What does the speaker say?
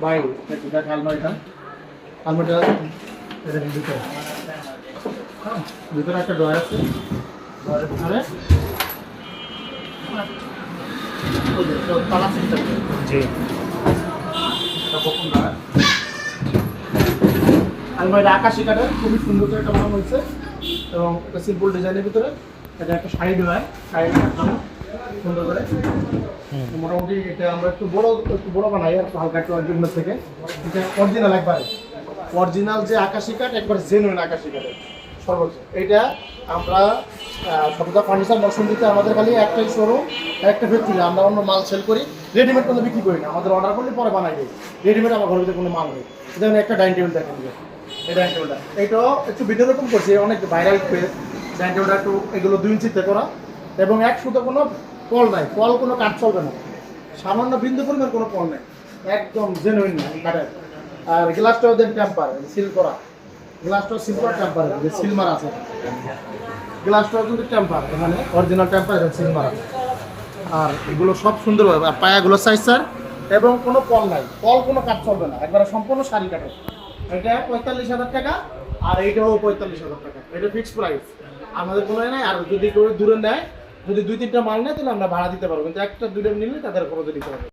বায়ু এটা আলমারিটা আলমারিটা এটা ভিতরে ভিতরে একটা ড্রয়ার আছে ড্রয়ারের ভিতরে তালা সিস্টেম জি এটা বকুন ড্রয়ার আলমারিটা আকাশি কাঠের খুবই সুন্দর একটা বানানো হয়েছে এবং একটা সিম্পল ডিজাইনের ভিতরে এটা একটা শাড়ি ড্রয়ার শাড়ি রাখার জন্য সুন্দর করে মোটামুটি এটা আমরা একটু বড় বানাই আর হালকা একটু অরিজিনাল থেকে এটা অরিজিনাল একবারে অরিজিনাল যে আকাশি কাঠ একবার জেনুইন আকাশি কাঠের সর্বোচ্চ এটা আমরা সবটা ফার্নিচার মৌসুমিতে আমাদের খালি একটাই শোরুম একটা ফ্যাক্টরি আমরা অন্য মাল সেল করি রেডিমেড কোনো বিক্রি করি না আমাদের অর্ডার করলে পরে বানাই দিই রেডিমেড আমার ঘরের ভিতরে কোনো মাল নেই এটা একটা ডাইনিং টেবিল দেখেন এই ডাইনিং টেবিলটা এইটাও একটু ভিডিও রকম করছি অনেক ভাইরাল পেজ ডাইনিং টেবিলটা একটু এগুলো 2 ইঞ্চিতে করা এবং এক সুতো কোনো কল নাই কল কোনো কাঠ চলবে না সামান্য বিন্দু পরিমাণ কোনো কল নেই একদম জেনুইন কাঠের আর গ্লাসটাও দেন টেম্পার সিল করা গ্লাসটাও সিল করা টেম্পার যে সিল মারা আছে গ্লাসটাও কিন্তু টেম্পার এখানে অরিজিনাল টেম্পার এবং সিল মারা আর এগুলো সব সুন্দরভাবে আর পায়াগুলো সাইজ স্যার এবং কোনো কল নাই কল কোনো কাঠ চলবে না একবারে সম্পূর্ণ শাড়ি কাঠের এটা 45,000 টাকা আর এইটাও 45,000 টাকা এটা ফিক্সড প্রাইস আমাদের কোনো নাই আর যদি কেউ দূরে নেয় যদি 2-3টা মাল নেয় তাহলে আমরা ভাড়া দিতে পারবো কিন্তু একটা দুটো নিলে তাদের খরচ দিতে হবে